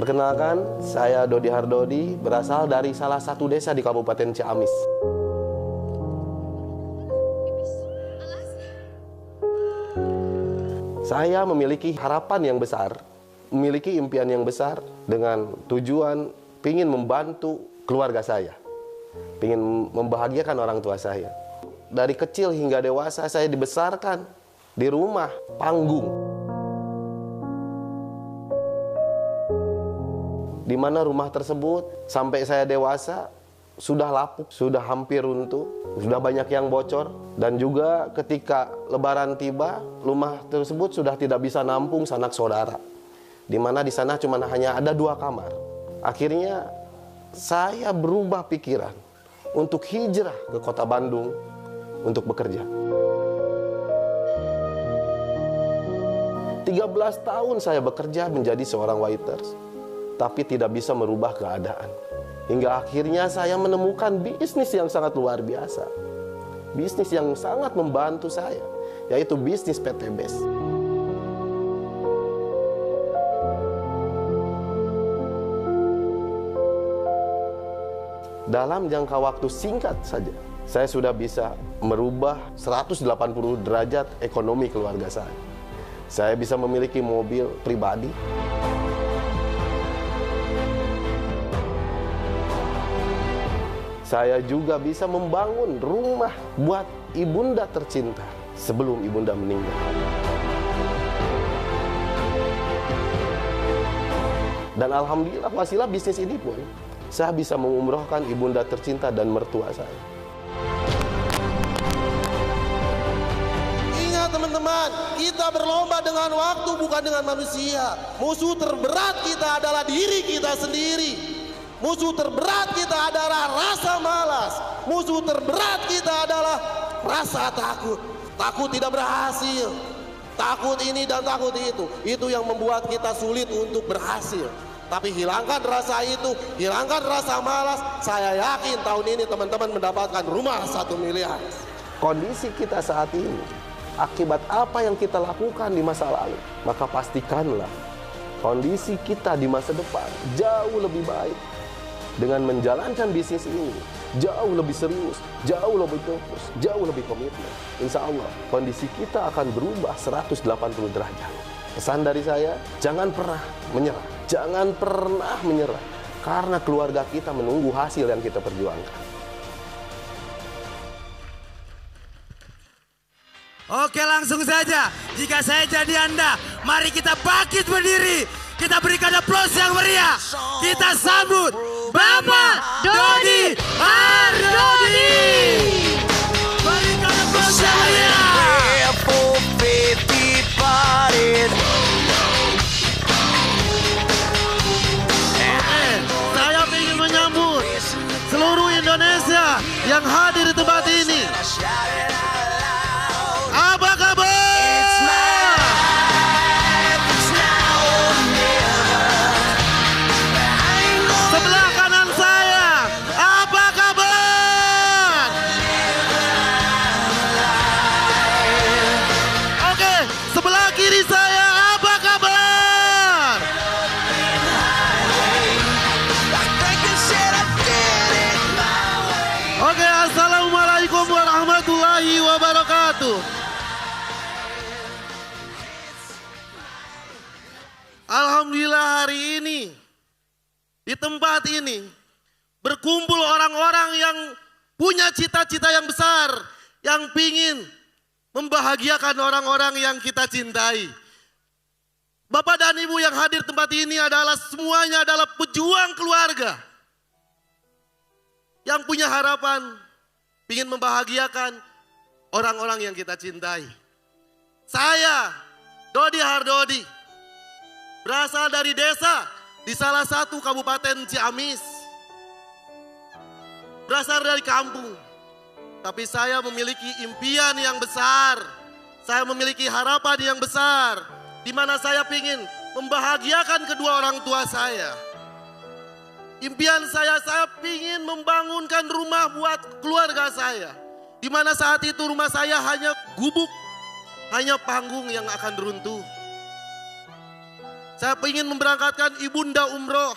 Perkenalkan, saya Dodi Hardodi, berasal dari salah satu desa di Kabupaten Ciamis. Saya memiliki harapan yang besar, memiliki impian yang besar dengan tujuan ingin membantu keluarga saya, ingin membahagiakan orang tua saya. Dari kecil hingga dewasa saya dibesarkan di rumah panggung, di mana rumah tersebut sampai saya dewasa sudah lapuk, sudah hampir runtuh, sudah banyak yang bocor. Dan juga ketika lebaran tiba, rumah tersebut sudah tidak bisa nampung sanak saudara, di mana di sana cuma hanya ada 2 kamar. Akhirnya saya berubah pikiran untuk hijrah ke kota Bandung untuk bekerja. 13 tahun saya bekerja menjadi seorang waiters, tapi tidak bisa merubah keadaan. Hingga akhirnya saya menemukan bisnis yang sangat luar biasa. Bisnis yang sangat membantu saya, yaitu bisnis PT BES. Dalam jangka waktu singkat saja, saya sudah bisa merubah 180 derajat ekonomi keluarga saya. Saya bisa memiliki mobil pribadi. Saya juga bisa membangun rumah buat ibunda tercinta sebelum ibunda meninggal. Dan alhamdulillah wasilah bisnis ini pun saya bisa mengumrohkan ibunda tercinta dan mertua saya. Ingat teman-teman, kita berlomba dengan waktu bukan dengan manusia. Musuh terberat kita adalah diri kita sendiri. Musuh terberat kita adalah rasa malas. Musuh terberat kita adalah rasa takut. Takut tidak berhasil. Takut ini dan takut itu. Itu yang membuat kita sulit untuk berhasil. Tapi hilangkan rasa itu, hilangkan rasa malas. Saya yakin tahun ini teman-teman mendapatkan rumah 1 miliar. Kondisi kita saat ini, akibat apa yang kita lakukan di masa lalu, maka pastikanlah kondisi kita di masa depan jauh lebih baik. Dengan menjalankan bisnis ini jauh lebih serius, jauh lebih fokus, jauh lebih komitmen. Insya Allah kondisi kita akan berubah 180 derajat. Pesan dari saya, jangan pernah menyerah. Jangan pernah menyerah. Karena keluarga kita menunggu hasil yang kita perjuangkan. Oke, langsung saja. Jika saya jadi Anda, mari kita bangkit berdiri. Kita berikan aplaus yang meriah. Kita sambut Bapak Dodi Hardodi. Berikan aplaus yang meriah. Oke, saya ingin menyambut seluruh Indonesia yang hadir di tempat ini. Apa kabar? Sebelah kanan saya, apa kabar? Oke, sebelah kiri saya, apa kabar? Oke, assalamualaikum warahmatullahi wabarakatuh. Alhamdulillah hari ini di tempat ini berkumpul orang-orang yang punya cita-cita yang besar, yang pingin membahagiakan orang-orang yang kita cintai. Bapak dan Ibu yang hadir tempat ini adalah semuanya adalah pejuang keluarga yang punya harapan, pingin membahagiakan orang-orang yang kita cintai. Saya, Dodi Hardodi, berasal dari desa di salah satu kabupaten Ciamis. Berasal dari kampung. Tapi saya memiliki impian yang besar. Saya memiliki harapan yang besar. Di mana saya ingin membahagiakan kedua orang tua saya. Impian saya ingin membangunkan rumah buat keluarga saya. Di mana saat itu rumah saya hanya gubuk, hanya panggung yang akan runtuh. Saya ingin memberangkatkan ibunda umroh.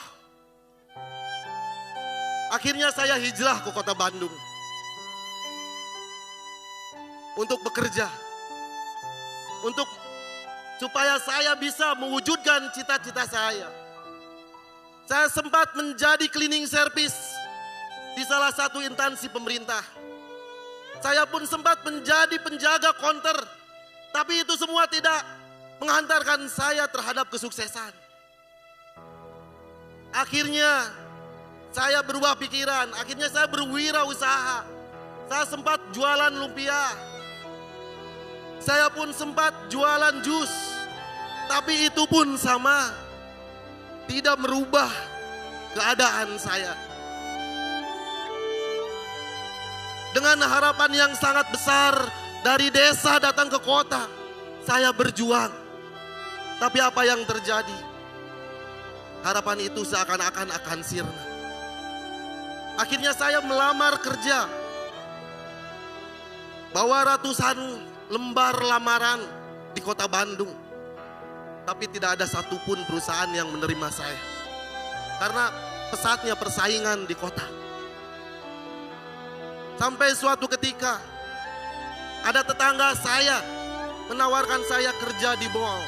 Akhirnya saya hijrah ke kota Bandung untuk bekerja, supaya saya bisa mewujudkan cita-cita saya. Saya sempat menjadi cleaning service di salah satu instansi pemerintah. Saya pun sempat menjadi penjaga konter, tapi itu semua tidak menghantarkan saya terhadap kesuksesan. Akhirnya saya berubah pikiran, akhirnya saya berwirausaha. Saya sempat jualan lumpia. Saya pun sempat jualan jus. Tapi itu pun sama, tidak merubah keadaan saya. Dengan harapan yang sangat besar dari desa datang ke kota, saya berjuang. Tapi apa yang terjadi? Harapan itu seakan-akan akan sirna. Akhirnya saya melamar kerja. Bawa ratusan lembar lamaran di kota Bandung. Tapi tidak ada satupun perusahaan yang menerima saya. Karena pesatnya persaingan di kota. Sampai suatu ketika ada tetangga saya menawarkan saya kerja di mall.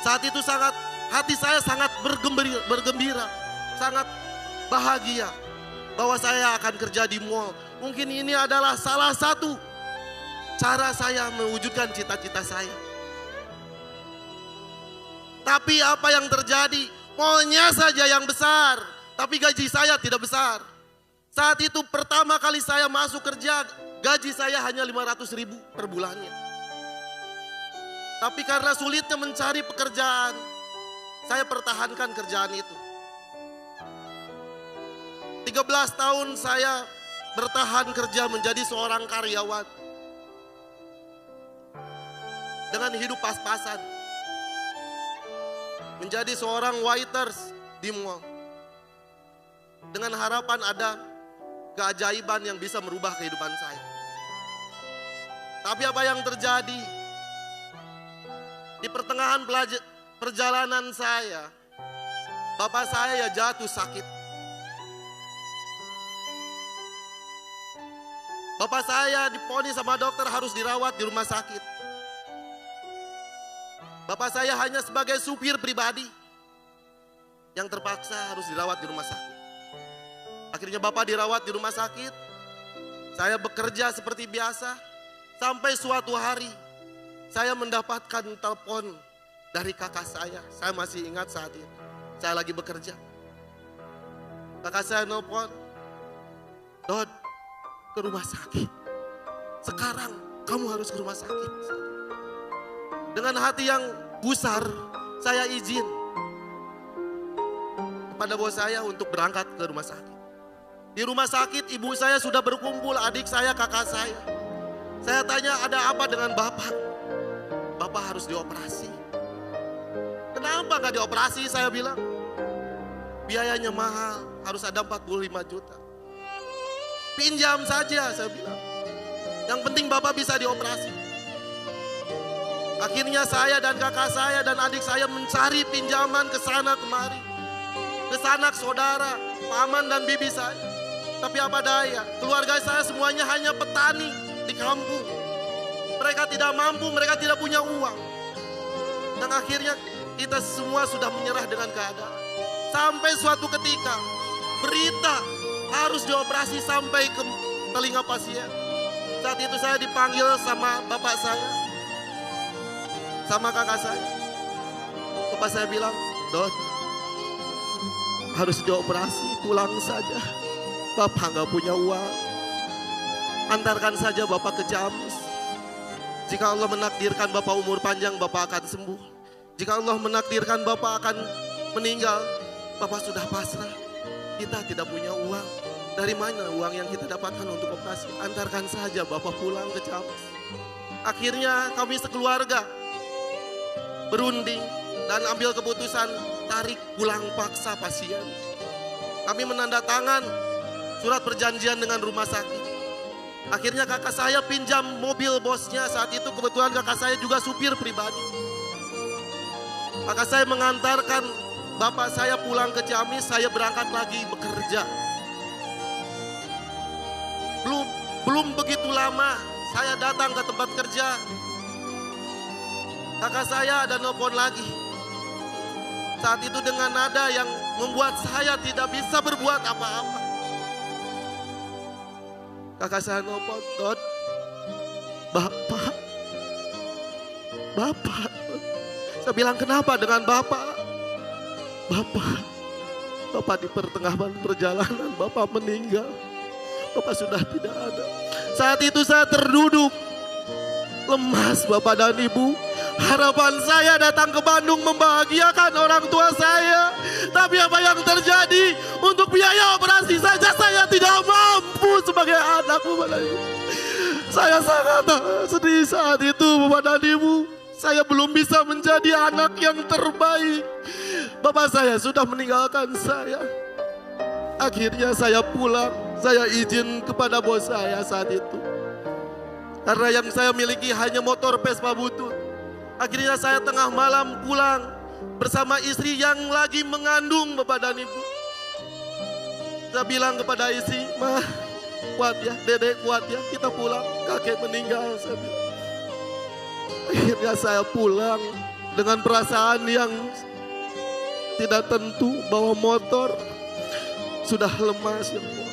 Saat itu hati saya sangat bergembira, sangat bahagia bahwa saya akan kerja di mall. Mungkin ini adalah salah satu cara saya mewujudkan cita-cita saya. Tapi apa yang terjadi? Mallnya saja yang besar, tapi gaji saya tidak besar. Saat itu pertama kali saya masuk kerja, gaji saya hanya 500.000 per bulannya. Tapi karena sulitnya mencari pekerjaan, saya pertahankan kerjaan itu. 13 tahun saya bertahan kerja menjadi seorang karyawan. Dengan hidup pas-pasan. Menjadi seorang waiters di mall. Dengan harapan ada keajaiban yang bisa merubah kehidupan saya. Tapi apa yang terjadi? Di pertengahan perjalanan saya, bapak saya ya jatuh sakit. Bapak saya diponis sama dokter harus dirawat di rumah sakit. Bapak saya hanya sebagai supir pribadi yang terpaksa harus dirawat di rumah sakit. Akhirnya bapak dirawat di rumah sakit. Saya bekerja seperti biasa. Sampai suatu hari saya mendapatkan telepon dari kakak saya. Saya masih ingat saat itu. Saya lagi bekerja. Kakak saya nelpon, "Dod, ke rumah sakit. Sekarang kamu harus ke rumah sakit." Dengan hati yang gusar, saya izin kepada bos saya untuk berangkat ke rumah sakit. Di rumah sakit ibu saya sudah berkumpul, adik saya, kakak saya. Saya tanya, ada apa dengan bapak? Bapak harus dioperasi. Kenapa gak dioperasi? Saya bilang, biayanya mahal, harus ada 45 juta. Pinjam saja, saya bilang. Yang penting bapak bisa dioperasi. Akhirnya saya dan kakak saya dan adik saya mencari pinjaman ke sana kemari. Ke sanak saudara, paman dan bibi saya. Tapi apa daya, keluarga saya semuanya hanya petani di kampung. Mereka tidak mampu, mereka tidak punya uang. Dan akhirnya kita semua sudah menyerah dengan keadaan. Sampai suatu ketika berita harus dioperasi sampai ke telinga pasien. Saat itu saya dipanggil sama bapak saya, sama kakak saya. Bapak saya bilang, "Dod, harus dioperasi, pulang saja. Bapak gak punya uang. Antarkan saja bapak ke Ciamis. Jika Allah menakdirkan bapak umur panjang, bapak akan sembuh. Jika Allah menakdirkan bapak akan meninggal, bapak sudah pasrah. Kita tidak punya uang. Dari mana uang yang kita dapatkan untuk operasi? Antarkan saja bapak pulang ke Ciamis." Akhirnya kami sekeluarga berunding dan ambil keputusan tarik pulang paksa pasien. Kami menandatangan surat perjanjian dengan rumah sakit. Akhirnya kakak saya pinjam mobil bosnya. Saat itu kebetulan kakak saya juga supir pribadi. Maka saya mengantarkan bapak saya pulang ke Ciamis, saya berangkat lagi bekerja. Belum begitu lama saya datang ke tempat kerja. Kakak saya ada nelpon lagi. Saat itu dengan nada yang membuat saya tidak bisa berbuat apa-apa. Kakak saya nelpon, "Dot, Bapak. Saya bilang, "Kenapa dengan Bapak?" Bapak di pertengahan perjalanan, Bapak meninggal. Bapak sudah tidak ada." Saat itu saya terduduk, lemas Bapak dan Ibu. Harapan saya datang ke Bandung membahagiakan orang tua saya. Tapi apa yang terjadi? Untuk biaya operasi saja saya tidak mampu sebagai anak Bapak dan Ibu. Saya sangat sedih saat itu Bapak dan Ibu. Saya belum bisa menjadi anak yang terbaik. Bapak saya sudah meninggalkan saya. Akhirnya saya pulang, saya izin kepada bos saya saat itu. Karena yang saya miliki hanya motor Vespa butut. Akhirnya saya tengah malam pulang bersama istri yang lagi mengandung Bapak dan Ibu. Saya bilang kepada istri, "Mah, kuat ya, Dedek kuat ya, kita pulang, kakek meninggal," saya bilang. Akhirnya saya pulang dengan perasaan yang tidak tentu, bawa motor sudah lemas ya Allah.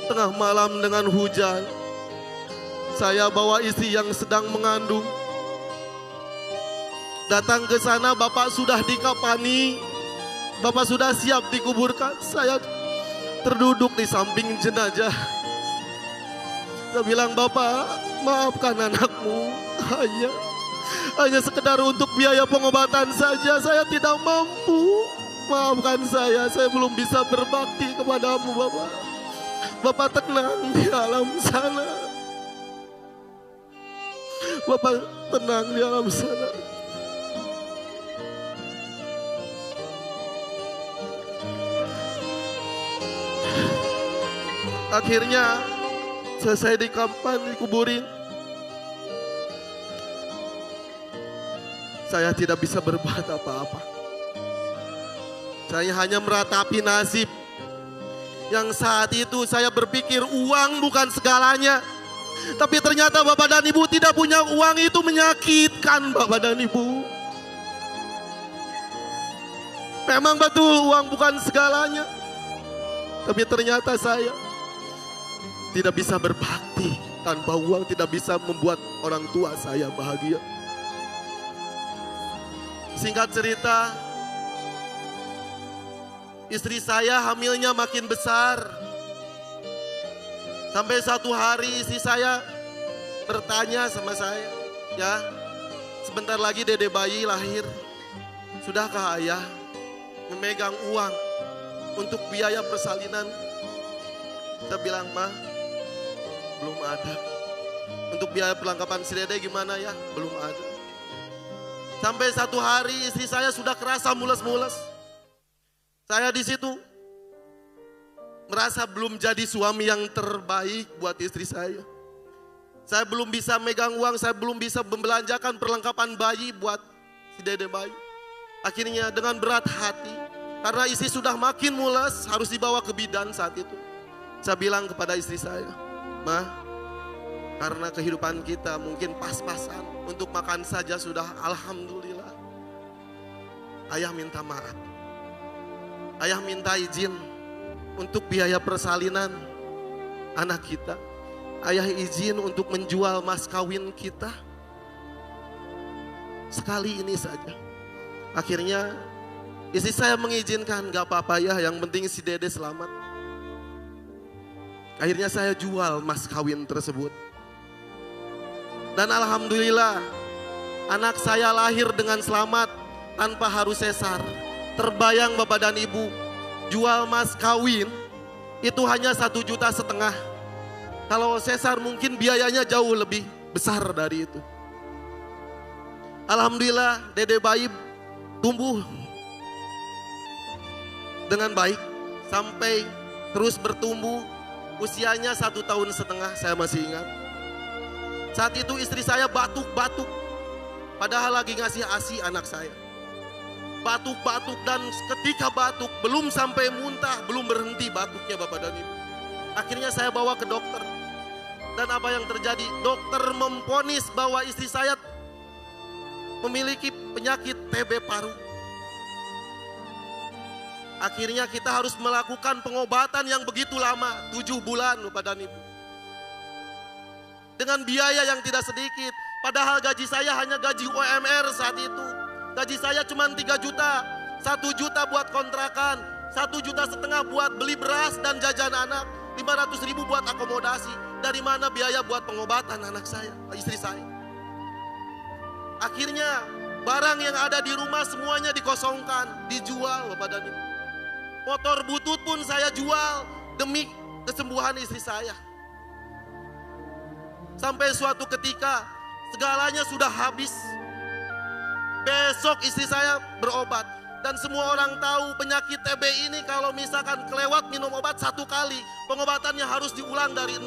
Tengah malam dengan hujan, saya bawa istri yang sedang mengandung. Datang ke sana, Bapak sudah dikapani, Bapak sudah siap dikuburkan. Saya terduduk di samping jenazah. Saya bilang, "Bapak, maafkan anakmu, hanya sekedar untuk biaya pengobatan saja, saya tidak mampu. Maafkan saya belum bisa berbakti kepadamu Bapak. Bapak tenang di alam sana. Bapak tenang di alam sana." Akhirnya selesai dikuburin. Saya tidak bisa berbuat apa-apa. Saya hanya meratapi nasib. Yang saat itu saya berpikir uang bukan segalanya. Tapi ternyata Bapak dan Ibu, tidak punya uang itu menyakitkan Bapak dan Ibu. Memang betul uang bukan segalanya. Tapi ternyata saya tidak bisa berbakti tanpa uang, tidak bisa membuat orang tua saya bahagia. Singkat cerita, istri saya hamilnya makin besar. Sampai satu hari istri saya bertanya sama saya, "Ya, sebentar lagi dede bayi lahir. Sudahkah ayah memegang uang untuk biaya persalinan?" Saya bilang, "Ma, belum ada. Untuk biaya perlengkapan si dede gimana ya? Belum ada." Sampai satu hari istri saya sudah kerasa mules-mules. Saya di situ merasa belum jadi suami yang terbaik buat istri saya. Saya belum bisa megang uang, saya belum bisa membelanjakan perlengkapan bayi buat si dede bayi. Akhirnya dengan berat hati, karena istri sudah makin mules, harus dibawa ke bidan saat itu. Saya bilang kepada istri saya, "Ma, karena kehidupan kita mungkin pas-pasan, untuk makan saja sudah alhamdulillah. Ayah minta maaf. Ayah minta izin untuk biaya persalinan anak kita. Ayah izin untuk menjual mas kawin kita. Sekali ini saja." Akhirnya istri saya mengizinkan, "Gak apa-apa ya, yang penting si dede selamat." Akhirnya saya jual mas kawin tersebut. Dan alhamdulillah anak saya lahir dengan selamat tanpa harus sesar. Terbayang Bapak dan Ibu, jual mas kawin itu hanya 1,5 juta. Kalau sesar mungkin biayanya jauh lebih besar dari itu. Alhamdulillah dede bayi tumbuh dengan baik sampai terus bertumbuh. Usianya 1,5 tahun, saya masih ingat. Saat itu istri saya batuk-batuk. Padahal lagi ngasih ASI anak saya. Batuk-batuk dan ketika batuk belum sampai muntah, belum berhenti batuknya Bapak dan Ibu. Akhirnya saya bawa ke dokter. Dan apa yang terjadi? Dokter memvonis bahwa istri saya memiliki penyakit TB paru. Akhirnya kita harus melakukan pengobatan yang begitu lama, 7 bulan Bapak dan Ibu. Dengan biaya yang tidak sedikit. Padahal gaji saya hanya gaji UMR saat itu. Gaji saya cuma 3 juta. 1 juta buat kontrakan. 1,5 juta buat beli beras dan jajan anak. 500.000 buat akomodasi. Dari mana biaya buat pengobatan anak saya, istri saya. Akhirnya barang yang ada di rumah semuanya dikosongkan, dijual Bapak dan Ibu. Motor butut pun saya jual demi kesembuhan istri saya. Sampai suatu ketika segalanya sudah habis. Besok istri saya berobat. Dan semua orang tahu penyakit TB ini kalau misalkan kelewat minum obat 1 kali, pengobatannya harus diulang dari 0.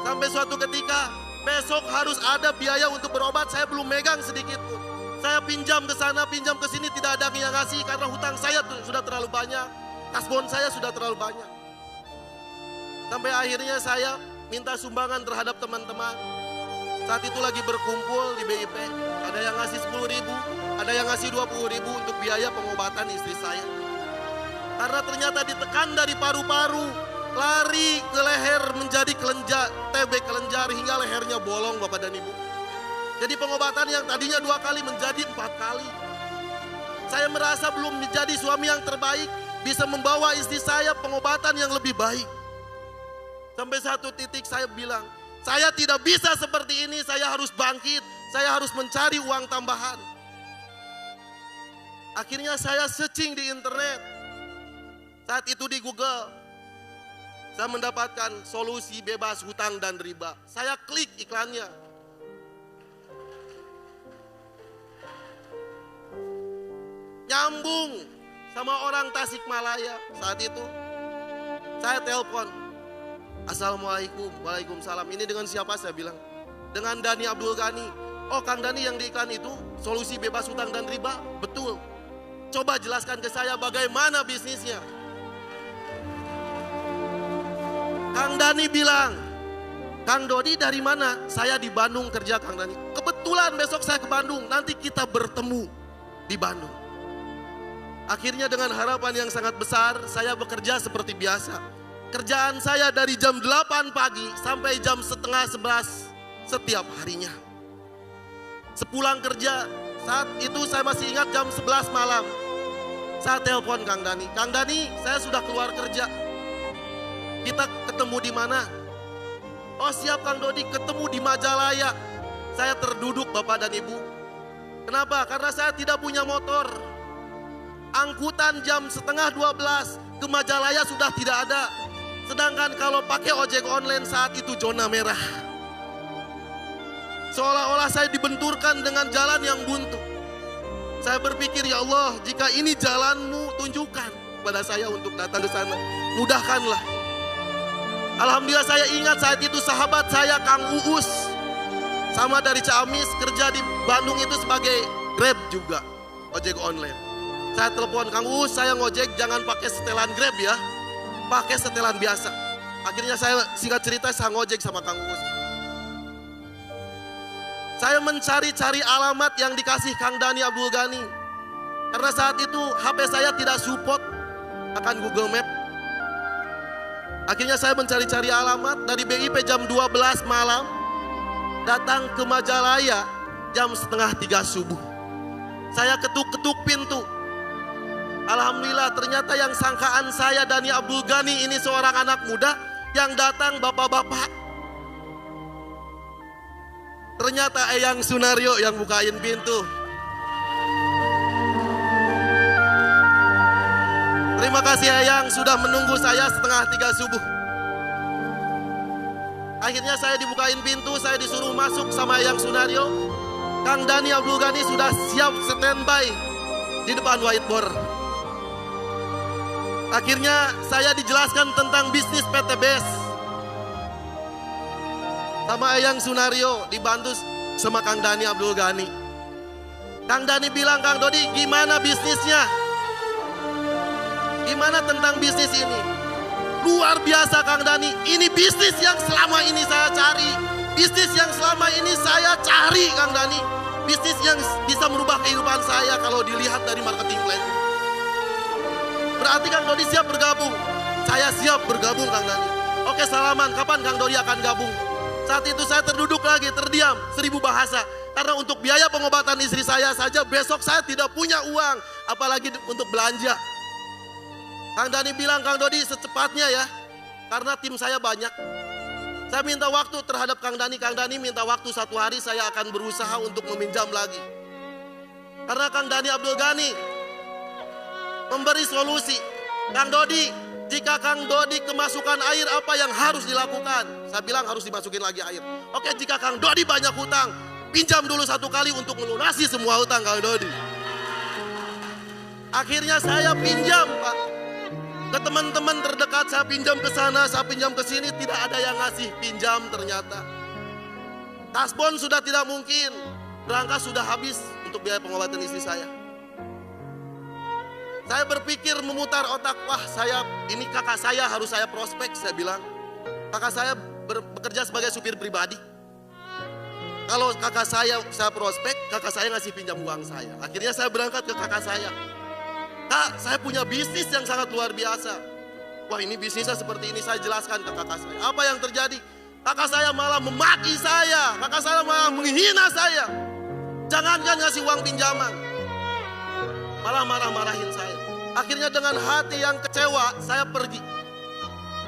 Sampai suatu ketika besok harus ada biaya untuk berobat, saya belum megang sedikit pun. Saya pinjam ke sana, pinjam ke sini, tidak ada yang ngasih karena hutang saya sudah terlalu banyak. Kasbon saya sudah terlalu banyak. Sampai akhirnya saya minta sumbangan terhadap teman-teman. Saat itu lagi berkumpul di BIP. Ada yang ngasih 10.000, ada yang ngasih 20.000 untuk biaya pengobatan istri saya. Karena ternyata ditekan dari paru-paru, lari ke leher menjadi TB kelenjar hingga lehernya bolong Bapak dan Ibu. Jadi pengobatan yang tadinya 2 kali menjadi 4 kali. Saya merasa belum menjadi suami yang terbaik, bisa membawa istri saya pengobatan yang lebih baik. Sampai satu titik saya bilang, saya tidak bisa seperti ini, saya harus bangkit, saya harus mencari uang tambahan. Akhirnya saya searching di internet. Saat itu di Google, saya mendapatkan solusi bebas hutang dan riba. Saya klik iklannya. Nyambung sama orang Tasikmalaya saat itu. Saya telepon. Assalamualaikum, waalaikumsalam. Ini dengan siapa? Saya bilang. Dengan Dani Abdul Ghani. Oh Kang Dani yang di iklan itu solusi bebas hutang dan riba? Betul. Coba jelaskan ke saya bagaimana bisnisnya. Kang Dani bilang, Kang Dodi dari mana? Saya di Bandung kerja Kang Dani. Kebetulan besok saya ke Bandung, nanti kita bertemu di Bandung. Akhirnya dengan harapan yang sangat besar, saya bekerja seperti biasa. Kerjaan saya dari jam 8 pagi sampai jam setengah 11 setiap harinya. Sepulang kerja, saat itu saya masih ingat jam 11 malam. Saya telepon Kang Dani. Kang Dani, saya sudah keluar kerja. Kita ketemu di mana? Oh siap Kang Dodi, ketemu di Majalaya. Saya terduduk Bapak dan Ibu. Kenapa? Karena saya tidak punya motor. Angkutan jam setengah 12 ke Majalaya sudah tidak ada. Sedangkan kalau pakai ojek online saat itu zona merah. Seolah-olah saya dibenturkan dengan jalan yang buntu. Saya berpikir, ya Allah, jika ini jalanmu, tunjukkan kepada saya untuk datang ke sana. Mudahkanlah. Alhamdulillah saya ingat saat itu sahabat saya Kang Uus. Sama dari Ciamis, kerja di Bandung itu sebagai Grab juga. Ojek online. Saya telepon Kang Uus, saya ngojek jangan pakai setelan Grab ya. Pakai setelan biasa. Akhirnya saya singkat cerita saya ngojek sama Kang Uus. Saya mencari-cari alamat yang dikasih Kang Dani Abdul Ghani. Karena saat itu HP saya tidak support akan Google Map. Akhirnya saya mencari-cari alamat dari BIP jam 12 malam. Datang ke Majalaya jam setengah 3 subuh. Saya ketuk-ketuk pintu. Alhamdulillah ternyata yang sangkaan saya Dani Abdul Ghani ini seorang anak muda yang datang bapak-bapak. Ternyata Eyang Sunario yang bukain pintu. Terima kasih Eyang sudah menunggu saya setengah 3 subuh. Akhirnya saya dibukain pintu, saya disuruh masuk sama Eyang Sunario. Kang Dani Abdul Ghani sudah siap standby di depan whiteboard. Akhirnya saya dijelaskan tentang bisnis PT BES. Sama Eyang Sunario dibantu sama Kang Dhani Abdul Ghani. Kang Dhani bilang, Kang Dodi gimana bisnisnya? Gimana tentang bisnis ini? Luar biasa Kang Dhani, ini bisnis yang selama ini saya cari. Bisnis yang selama ini saya cari Kang Dhani. Bisnis yang bisa merubah kehidupan saya kalau dilihat dari marketing plan. Berarti Kang Dodi siap bergabung? Saya siap bergabung Kang Dhani. Oke Salaman, kapan Kang Dodi akan gabung? Saat itu saya terduduk lagi, terdiam, 1000 bahasa. Karena untuk biaya pengobatan istri saya saja besok saya tidak punya uang. Apalagi untuk belanja. Kang Dhani bilang, Kang Dodi secepatnya ya. Karena tim saya banyak. Saya minta waktu terhadap Kang Dhani. Kang Dhani minta waktu 1 hari, saya akan berusaha untuk meminjam lagi. Karena Kang Dhani Abdul Ghani memberi solusi. Kang Dodi, jika Kang Dodi kemasukan air, apa yang harus dilakukan? Saya bilang harus dimasukin lagi air. Oke, jika Kang Dodi banyak hutang, pinjam dulu 1 kali untuk melunasi semua hutang Kang Dodi. Akhirnya saya pinjam Pak. Ke teman-teman terdekat saya pinjam ke sana, saya pinjam ke sini, tidak ada yang ngasih pinjam ternyata. Kasbon sudah tidak mungkin, berangkas sudah habis untuk biaya pengobatan istri saya. Saya berpikir memutar otak, wah ini kakak saya harus saya prospek, saya bilang. Kakak saya bekerja sebagai supir pribadi. Kalau kakak saya prospek, kakak saya ngasih pinjam uang saya. Akhirnya saya berangkat ke kakak saya. Kak, saya punya bisnis yang sangat luar biasa. Wah ini bisnisnya seperti ini, saya jelaskan ke kakak saya. Apa yang terjadi? Kakak saya malah memaki saya. Kakak saya malah menghina saya. Jangankan ngasih uang pinjaman, malah marah-marahin saya. Akhirnya dengan hati yang kecewa, saya pergi.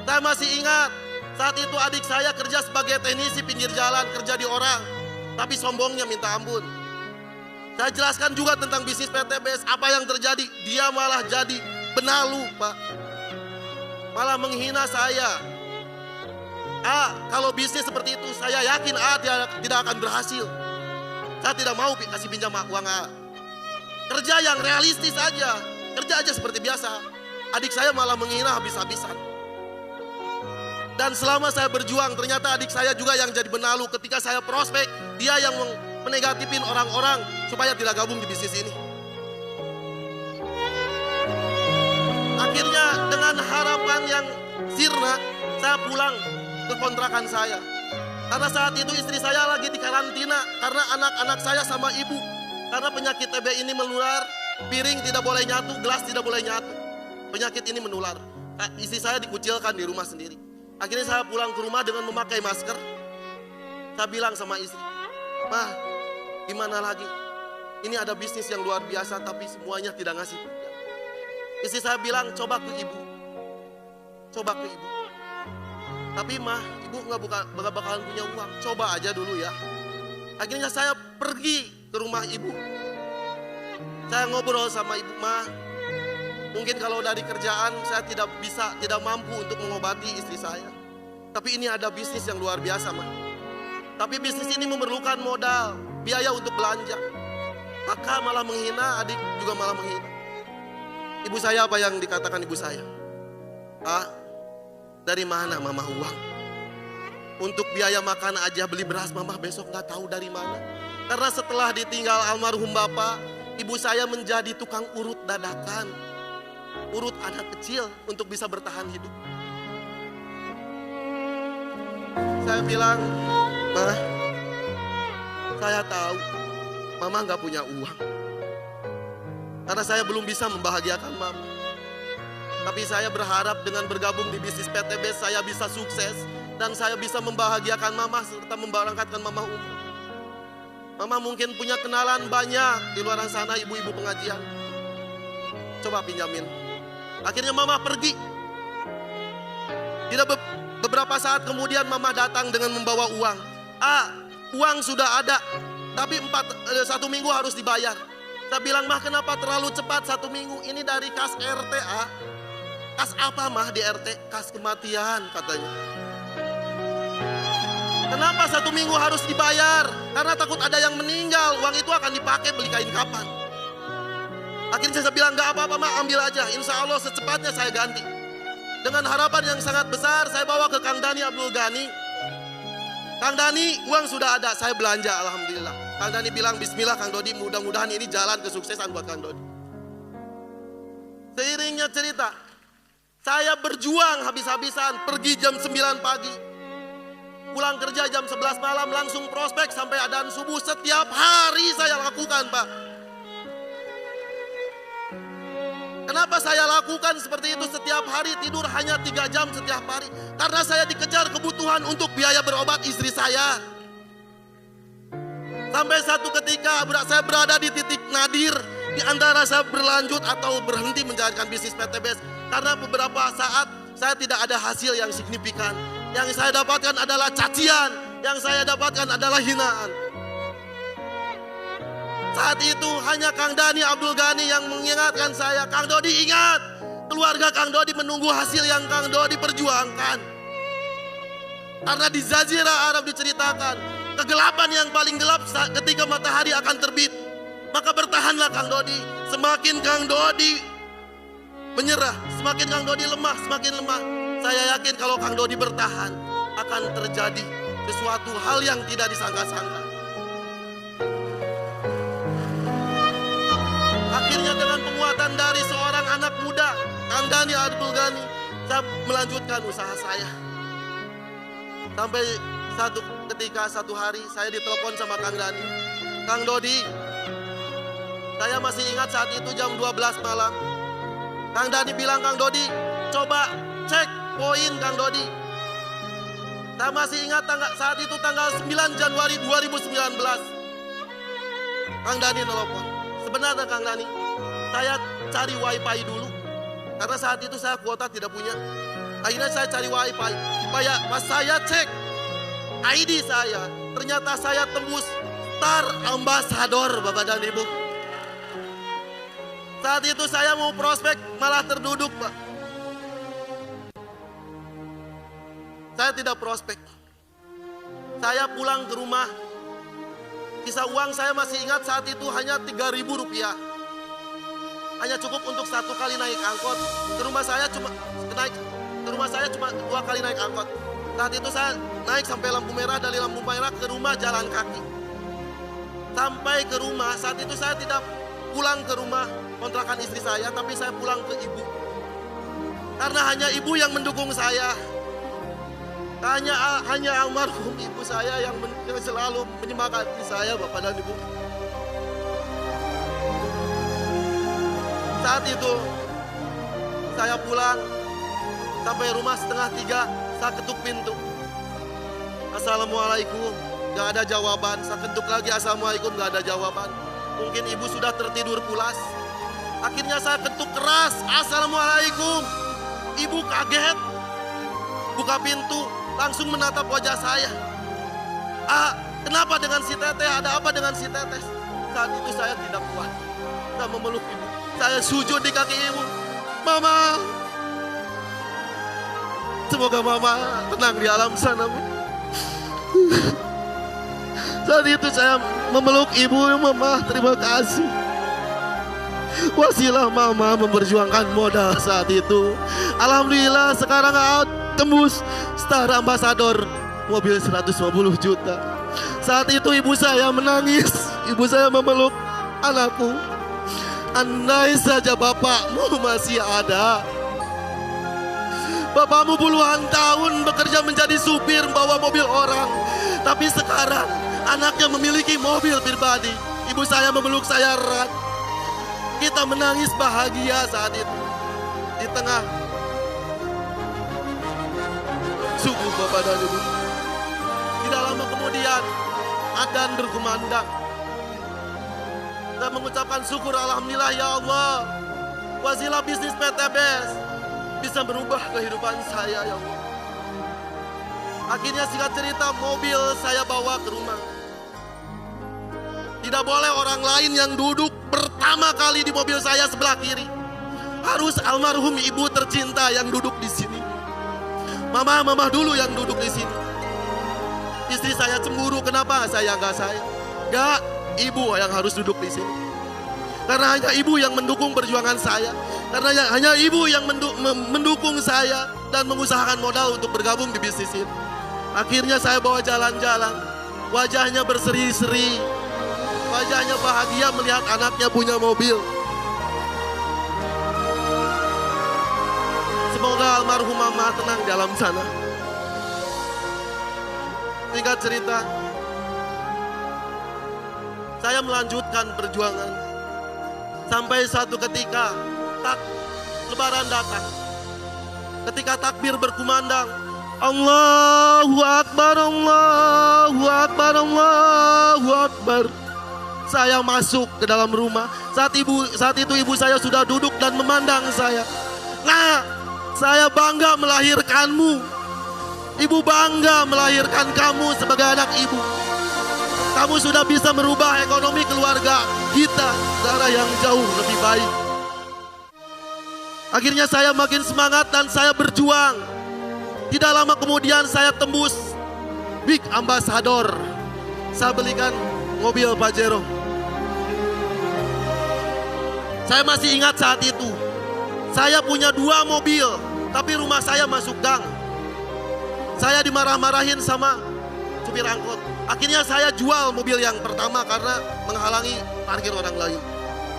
Saya masih ingat, saat itu adik saya kerja sebagai teknisi pinggir jalan, kerja di orang. Tapi sombongnya minta ampun. Saya jelaskan juga tentang bisnis PTBS, apa yang terjadi. Dia malah jadi benalu Pak. Malah menghina saya. Kalau bisnis seperti itu, saya yakin tidak akan berhasil. Saya tidak mau kasih pinjam uang Kerja yang realistis aja. Kerja aja seperti biasa. Adik saya malah menghina habis-habisan. Dan selama saya berjuang, ternyata adik saya juga yang jadi benalu. Ketika saya prospek, dia yang menegatifin orang-orang supaya tidak gabung di bisnis ini. Akhirnya dengan harapan yang sirna, saya pulang ke kontrakan saya. Karena saat itu istri saya lagi di karantina karena anak-anak saya sama ibu. Karena penyakit TB ini menular, piring tidak boleh nyatu, gelas tidak boleh nyatu. Penyakit ini menular. Istri saya dikucilkan di rumah sendiri. Akhirnya saya pulang ke rumah dengan memakai masker. Saya bilang sama istri, "Mah, gimana lagi? Ini ada bisnis yang luar biasa tapi semuanya tidak ngasih pinjam." Istri saya bilang, "Coba ke ibu. Coba ke ibu." "Tapi mah, ibu nggak bakalan punya uang. Coba aja dulu ya." Akhirnya saya pergi ke rumah ibu. Saya ngobrol sama ibu, "Mah, mungkin kalau dari kerjaan saya tidak mampu untuk mengobati istri saya. Tapi ini ada bisnis yang luar biasa, Mah. Tapi bisnis ini memerlukan modal, biaya untuk belanja." Kakak malah menghina, adik juga malah menghina. Ibu saya apa yang dikatakan ibu saya? Dari mana mama uang? Untuk biaya makan aja, beli beras mama besok gak tahu dari mana. Karena setelah ditinggal almarhum bapak, ibu saya menjadi tukang urut dadakan. Urut anak kecil untuk bisa bertahan hidup. Saya bilang, "Mah, saya tahu mama gak punya uang. Karena saya belum bisa membahagiakan mama. Tapi saya berharap dengan bergabung di bisnis PTB saya bisa sukses. Dan saya bisa membahagiakan mama serta memberangkatkan mama umroh. Mama mungkin punya kenalan banyak di luar sana, ibu-ibu pengajian. Coba pinjamin." Akhirnya mama pergi. Tidak beberapa saat kemudian mama datang dengan membawa uang. Uang sudah ada, tapi 1 minggu harus dibayar. Saya bilang, "Mah, kenapa terlalu cepat 1 minggu? Ini dari kas RT, Kas apa mah di RT? Kas kematian katanya. Kenapa 1 minggu harus dibayar? Karena takut ada yang meninggal, uang itu akan dipakai beli kain kapan." Akhirnya saya bilang, "Gak apa-apa mah, ambil aja. Insya Allah secepatnya saya ganti." Dengan harapan yang sangat besar, saya bawa ke Kang Dhani Abdul Ghani. Kang Dani, uang sudah ada, saya belanja alhamdulillah. Kang Dani bilang bismillah Kang Dodi, mudah-mudahan ini jalan kesuksesan buat Kang Dodi. Seiringnya cerita, saya berjuang habis-habisan, pergi jam 9 pagi. Pulang kerja jam 11 malam, langsung prospek sampai adzan subuh. Setiap hari saya lakukan, Pak. Kenapa saya lakukan seperti itu setiap hari? Tidur hanya 3 jam setiap hari. Karena saya dikejar kebutuhan untuk biaya berobat istri saya. Sampai satu ketika saya berada di titik nadir. Di antara saya berlanjut atau berhenti menjalankan bisnis PTBS. Karena beberapa saat saya tidak ada hasil yang signifikan. Yang saya dapatkan adalah cacian. Yang saya dapatkan adalah hinaan. Saat itu hanya Kang Dani Abdul Ghani yang mengingatkan saya, Kang Dodi ingat, keluarga Kang Dodi menunggu hasil yang Kang Dodi perjuangkan. Karena di Jazirah Arab diceritakan, kegelapan yang paling gelap ketika matahari akan terbit. Maka bertahanlah Kang Dodi. Semakin Kang Dodi menyerah, semakin Kang Dodi lemah, semakin lemah. Saya yakin kalau Kang Dodi bertahan, akan terjadi sesuatu hal yang tidak disangka-sangka. Akhirnya dengan penguatan dari seorang anak muda, Kang Dani Abdul Ghani, saya melanjutkan usaha saya. Sampai satu hari saya ditelepon sama Kang Dani. Kang Dodi, saya masih ingat saat itu jam 12 malam. Kang Dani bilang, Kang Dodi, coba cek poin Kang Dodi. Saya masih ingat saat itu tanggal 9 Januari 2019. Kang Dani nelpon. Sebenarnya Kang Dani, saya cari wifi dulu. Karena saat itu saya kuota tidak punya. Akhirnya saya cari wifi. Pas saya cek ID saya, ternyata saya tembus Star Ambassador Bapak dan Ibu. Saat itu saya mau prospek malah terduduk Pak. Saya tidak prospek. Saya pulang ke rumah. Sisa uang saya masih ingat saat itu hanya 3.000 rupiah. Hanya cukup untuk 1 kali naik angkot. Ke rumah saya cuma 2 kali naik angkot. Saat itu saya naik sampai lampu merah, dari lampu merah ke rumah jalan kaki. Sampai ke rumah, saat itu saya tidak pulang ke rumah kontrakan istri saya, tapi saya pulang ke ibu. Karena hanya ibu yang mendukung saya. Hanya almarhum ibu saya yang selalu menyemangati saya, Bapak dan Ibu. Saat itu saya pulang sampai rumah 2:30, saya ketuk pintu. Assalamualaikum, gak ada jawaban. Saya ketuk lagi, assalamualaikum, gak ada jawaban. Mungkin ibu sudah tertidur pulas. Akhirnya saya ketuk keras, assalamualaikum. Ibu kaget, buka pintu, langsung menatap wajah saya. Kenapa dengan si Teteh? Ada apa dengan si Teteh? Saat itu saya tidak kuat. Saya memeluk ibu. Saya sujud di kaki ibu. Mama, semoga mama tenang di alam sana. Saat itu saya memeluk ibu. Mama, terima kasih. Wasilah mama memperjuangkan modal saat itu. Alhamdulillah sekarang tembus Star Ambassador, mobil 150 juta. Saat itu ibu saya menangis. Ibu saya memeluk anakku. Andai saja bapakmu masih ada. Bapakmu puluhan tahun bekerja menjadi supir bawa mobil orang. Tapi sekarang anaknya memiliki mobil pribadi. Ibu saya memeluk saya erat. Kita menangis bahagia saat itu. Di tengah subuh Bapak dan Ibu. Tidak lama kemudian adzan berkumandang. Saya mengucapkan syukur alhamdulillah ya Allah. Wasilah bisnis PTBS bisa merubah kehidupan saya ya Allah. Akhirnya singkat cerita mobil saya bawa ke rumah. Tidak boleh orang lain yang duduk pertama kali di mobil saya sebelah kiri. Harus almarhum ibu tercinta yang duduk di sini. Mama dulu yang duduk di sini. Istri saya cemburu, kenapa saya nggak saya? Nggak, ibu yang harus duduk di sini. Karena hanya ibu yang mendukung perjuangan saya. Karena hanya ibu yang mendukung saya dan mengusahakan modal untuk bergabung di bisnis ini. Akhirnya saya bawa jalan-jalan. Wajahnya berseri-seri. Wajahnya bahagia melihat anaknya punya mobil. Semoga almarhum mama tenang dalam sana. Singkat cerita, saya melanjutkan perjuangan. Sampai suatu ketika, Lebaran datang. Ketika takbir berkumandang, Allahu Akbar, Allahu Akbar, Allahu Akbar. Saya masuk ke dalam rumah. Saat itu ibu saya sudah duduk dan memandang saya. Nah, saya bangga melahirkanmu. Ibu bangga melahirkan kamu sebagai anak ibu. Kamu sudah bisa merubah ekonomi keluarga kita ke arah yang jauh lebih baik. Akhirnya saya makin semangat dan saya berjuang. Tidak lama kemudian saya tembus Big Ambassador. Saya belikan mobil Pajero. Saya masih ingat saat itu. Saya punya 2 mobil, tapi rumah saya masuk gang. Saya dimarah-marahin sama supir angkot. Akhirnya saya jual mobil yang pertama karena menghalangi parkir orang lain.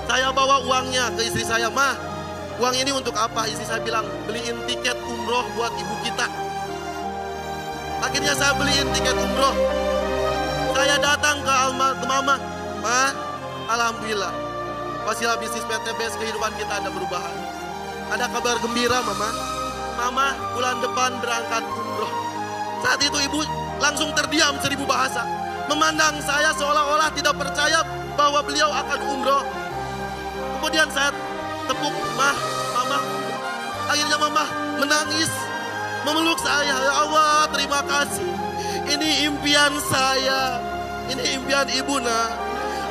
Saya bawa uangnya ke istri saya. Mah, uang ini untuk apa? Istri saya bilang, beliin tiket umroh buat ibu kita. Akhirnya saya beliin tiket umroh. Saya datang ke mama. Ma, alhamdulillah. Wasilah bisnis PTBS kehidupan kita ada perubahan. Ada kabar gembira, Mama. Mama bulan depan berangkat umroh. Saat itu ibu langsung terdiam 1000 bahasa. Memandang saya seolah-olah tidak percaya bahwa beliau akan umroh. Kemudian saya tepuk, Mama. Akhirnya Mama menangis, memeluk saya. Ya Allah, terima kasih. Ini impian saya. Ini impian ibu, nak.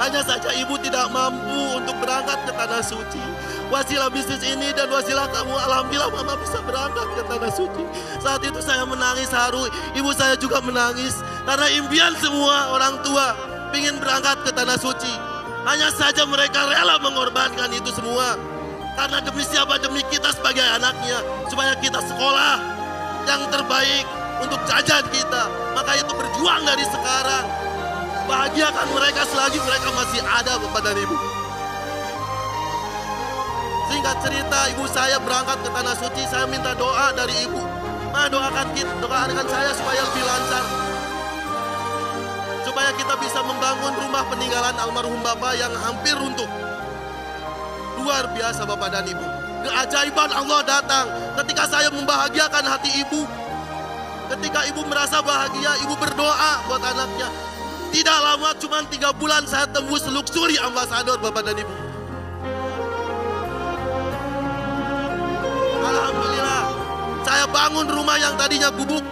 Hanya saja ibu tidak mampu untuk berangkat ke Tanah Suci. Wasilah bisnis ini dan wasilah kamu, alhamdulillah Mama bisa berangkat ke Tanah Suci. Saat itu saya menangis haru, ibu saya juga menangis. Karena impian semua orang tua ingin berangkat ke Tanah Suci. Hanya saja mereka rela mengorbankan itu semua. Karena demi siapa? Demi kita sebagai anaknya. Supaya kita sekolah yang terbaik untuk jajan kita. Maka itu berjuang dari sekarang. Bahagiakan mereka selagi mereka masih ada, Bapak dan Ibu. Singkat cerita, ibu saya berangkat ke Tanah Suci. Saya minta doa dari ibu. Doakan saya supaya lebih lancar. Supaya kita bisa membangun rumah peninggalan almarhum Bapak yang hampir runtuh. Luar biasa Bapak dan Ibu. Keajaiban Allah datang ketika saya membahagiakan hati ibu. Ketika ibu merasa bahagia, ibu berdoa buat anaknya. Tidak lama, cuma 3 bulan saya tembus luxury ambassador, Bapak dan Ibu. Alhamdulillah, saya bangun rumah yang tadinya gubuk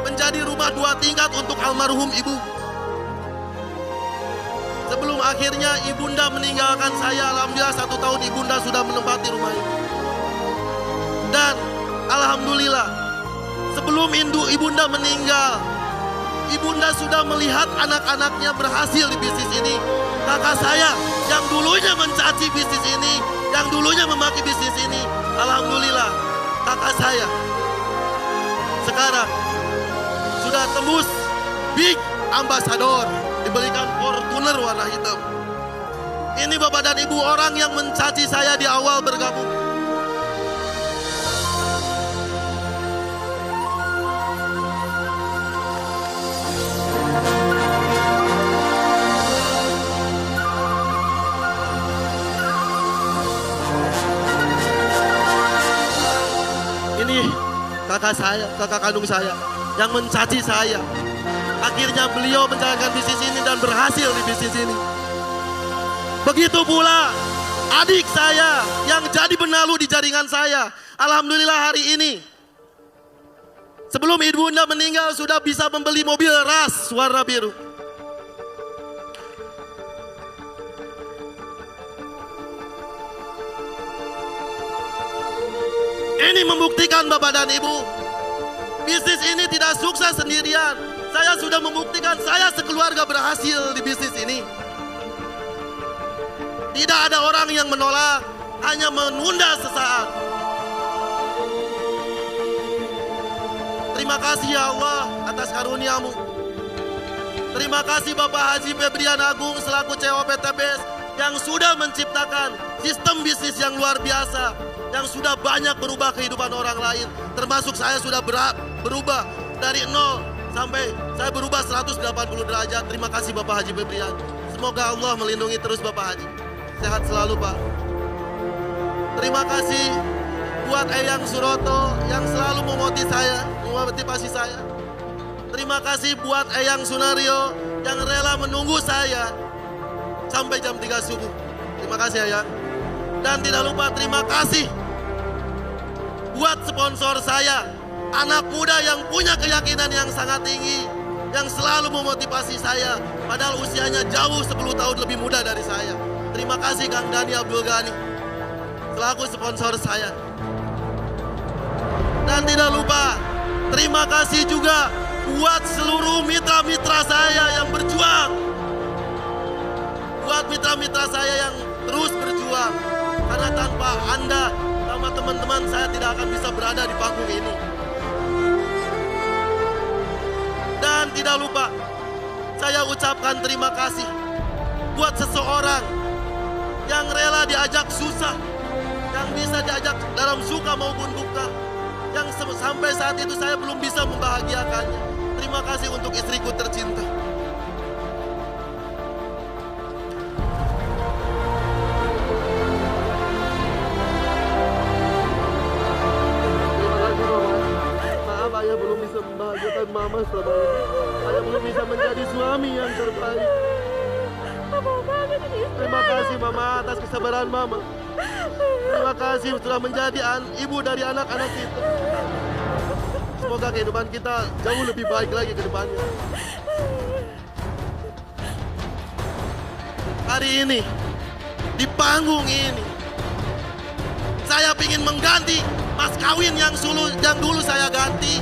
menjadi rumah 2 tingkat untuk almarhum ibu. Sebelum akhirnya ibunda meninggalkan saya, alhamdulillah 1 tahun ibunda sudah menempati rumah ini. Dan alhamdulillah, sebelum ibunda meninggal, ibunda sudah melihat anak-anaknya berhasil di bisnis ini. Kakak saya yang dulunya mencaci bisnis ini, yang dulunya memaki bisnis ini, alhamdulillah kakak saya sekarang sudah tembus Big Ambassador, dibelikan Fortuner warna hitam. Ini Bapak dan Ibu orang yang mencaci saya di awal bergabung. Kakak kandung saya yang mencaci saya. Akhirnya beliau menjalankan bisnis ini dan berhasil di bisnis ini. Begitu pula adik saya yang jadi benalu di jaringan saya. Alhamdulillah hari ini, sebelum ibunda meninggal sudah bisa membeli mobil ras warna biru. Ini membuktikan Bapak dan Ibu, bisnis ini tidak sukses sendirian. Saya sudah membuktikan saya sekeluarga berhasil di bisnis ini. Tidak ada orang yang menolak, hanya menunda sesaat. Terima kasih ya Allah atas karunia-Mu. Terima kasih Bapak Haji Febrian Agung selaku CEO PTBS yang sudah menciptakan sistem bisnis yang luar biasa, yang sudah banyak berubah kehidupan orang lain. Termasuk saya sudah berubah dari 0 sampai saya berubah 180 derajat. Terima kasih Bapak Haji Febrian. Semoga Allah melindungi terus Bapak Haji. Sehat selalu Pak. Terima kasih buat Eyang Suroto yang selalu memotivasi saya. Terima kasih buat Eyang Sunario yang rela menunggu saya sampai jam 3 subuh. Terima kasih Eyang. Dan tidak lupa terima kasih buat sponsor saya, anak muda yang punya keyakinan yang sangat tinggi, yang selalu memotivasi saya, padahal usianya jauh 10 tahun lebih muda dari saya. Terima kasih Kang Dani Abdul Ghani selaku sponsor saya. Dan tidak lupa terima kasih juga buat seluruh mitra-mitra saya yang berjuang. Buat mitra-mitra saya yang terus berjuang. Karena tanpa Anda, sama teman-teman saya tidak akan bisa berada di panggung ini. Dan tidak lupa, saya ucapkan terima kasih buat seseorang yang rela diajak susah, yang bisa diajak dalam suka maupun duka, yang sampai saat itu saya belum bisa membahagiakannya. Terima kasih untuk istriku tercinta. Terima kasih Mama. Maaf ayah belum bisa membahagiakan Mama selama ini. Ayah belum bisa menjadi suami yang terbaik. Terima kasih Mama atas kesabaran Mama. Terima kasih sudah menjadi ibu dari anak-anak kita. Semoga kehidupan kita jauh lebih baik lagi ke depannya. Hari ini, di panggung ini, saya ingin mengganti mas kawin yang dulu saya ganti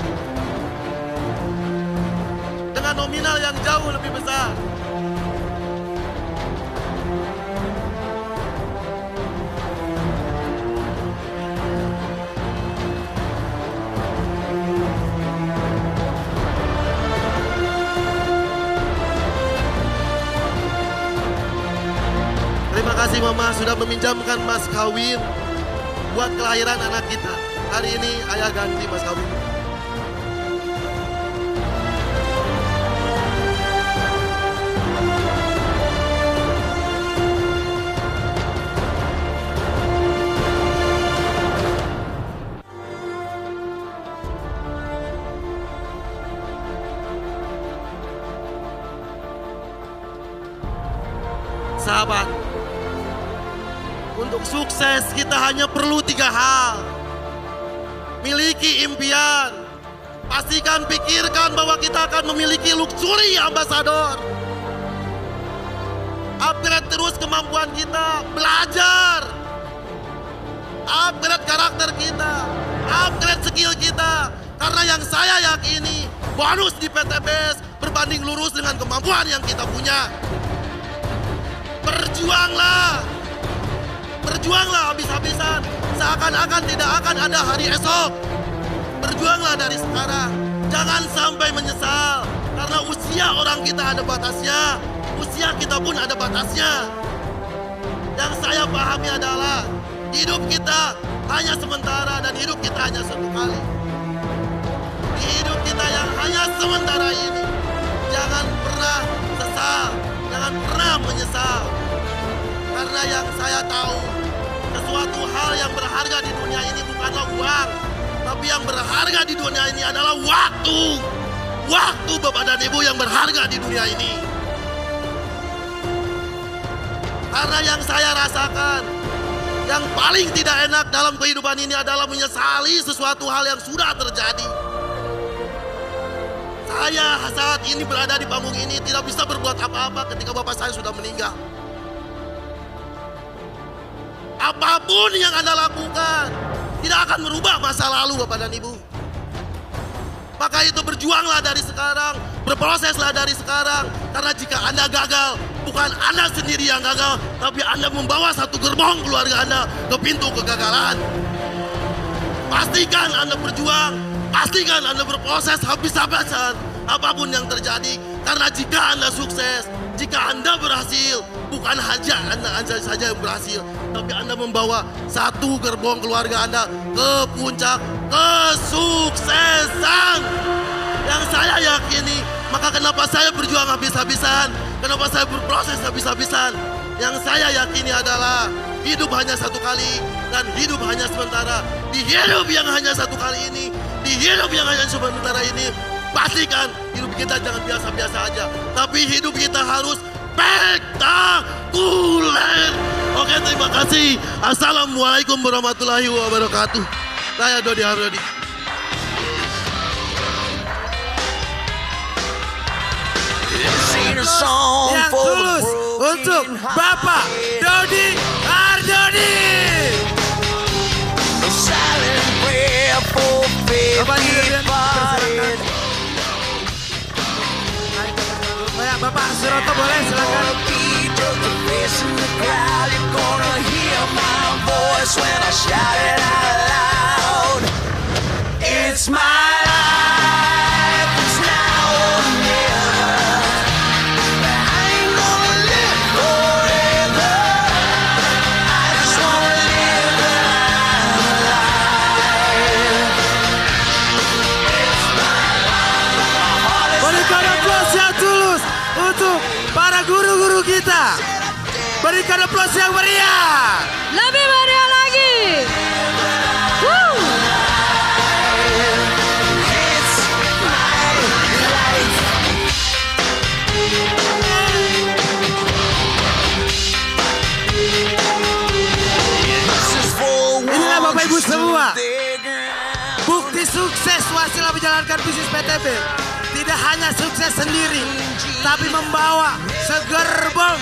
dengan nominal yang jauh lebih besar. Terima kasih Mama sudah meminjamkan mas kawin buat kelahiran anak kita. Hari ini ayah ganti mas kawin. Sahabat, untuk sukses kita hanya perlu 3 hal. Miliki impian. Pastikan pikirkan bahwa kita akan memiliki luxury ambassador. Upgrade terus kemampuan kita, belajar. Upgrade karakter kita, upgrade skill kita. Karena yang saya yakini, bonus di PTBS berbanding lurus dengan kemampuan yang kita punya. Berjuanglah. Berjuanglah habis-habisan, seakan-akan tidak akan ada hari esok. Berjuanglah dari sekarang, jangan sampai menyesal. Karena usia orang kita ada batasnya, usia kita pun ada batasnya. Yang saya pahami adalah, hidup kita hanya sementara dan hidup kita hanya satu kali. Di hidup kita yang hanya sementara ini, jangan pernah sesal, jangan pernah menyesal. Karena yang saya tahu, sesuatu hal yang berharga di dunia ini bukanlah uang, tapi yang berharga di dunia ini adalah waktu. Waktu Bapak dan Ibu yang berharga di dunia ini. Karena yang saya rasakan, yang paling tidak enak dalam kehidupan ini adalah menyesali sesuatu hal yang sudah terjadi. Saya saat ini berada di panggung ini tidak bisa berbuat apa-apa ketika Bapak saya sudah meninggal. Apapun yang Anda lakukan tidak akan merubah masa lalu Bapak dan Ibu. Maka itu berjuanglah dari sekarang, berproseslah dari sekarang. Karena jika Anda gagal, bukan Anda sendiri yang gagal, tapi Anda membawa satu gerbong keluarga Anda ke pintu kegagalan. Pastikan Anda berjuang, pastikan Anda berproses habis-habisan apapun yang terjadi. Karena jika Anda sukses, jika Anda berhasil, bukan hanya Anda saja yang berhasil, tapi Anda membawa satu gerbong keluarga Anda ke puncak kesuksesan. Yang saya yakini, maka kenapa saya berjuang habis-habisan, kenapa saya berproses habis-habisan. Yang saya yakini adalah hidup hanya satu kali dan hidup hanya sementara. Di hidup yang hanya satu kali ini, di hidup yang hanya sementara ini, pastikan hidup kita jangan biasa-biasa aja, tapi hidup kita harus spektakuler. Oke, terima kasih. Assalamualaikum warahmatullahi wabarakatuh. Saya Dodi Hardodi. Yang tulus untuk Bapak Dodi Hardodi. Bapak dipersilakan. Bapak Suroto boleh silakan. It's my life, it's now or never. I ain't gonna live forever. I just wanna live my life. It's my life. Berikan aplaus yang tulus untuk para guru-guru kita. Berikan aplaus yang meriah. Lebih meriah lagi. Woo. Inilah Bapak Ibu semua, bukti sukses Wasila menjalankan bisnis PTB. Tidak hanya sukses sendiri, tapi membawa segerbong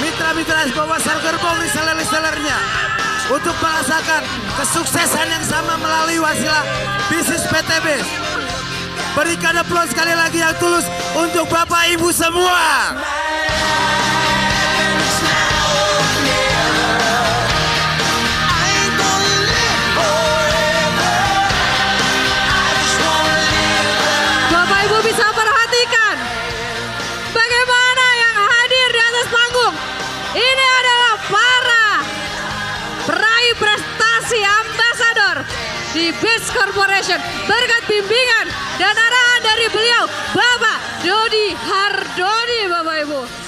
mitra-mitra, bawa segerbong reseller-resellernya untuk merasakan kesuksesan yang sama melalui Wasila bisnis PTB. Berikan aplaus sekali lagi yang tulus untuk Bapak Ibu semua. Bapak Ibu bisa perhatikan bagaimana yang hadir di atas panggung. Ini adalah para peraih prestasi ambasador di Beats Corporation berkat bimbingan dan arahan dari beliau Bapak Dodi Hardodi, Bapak Ibu.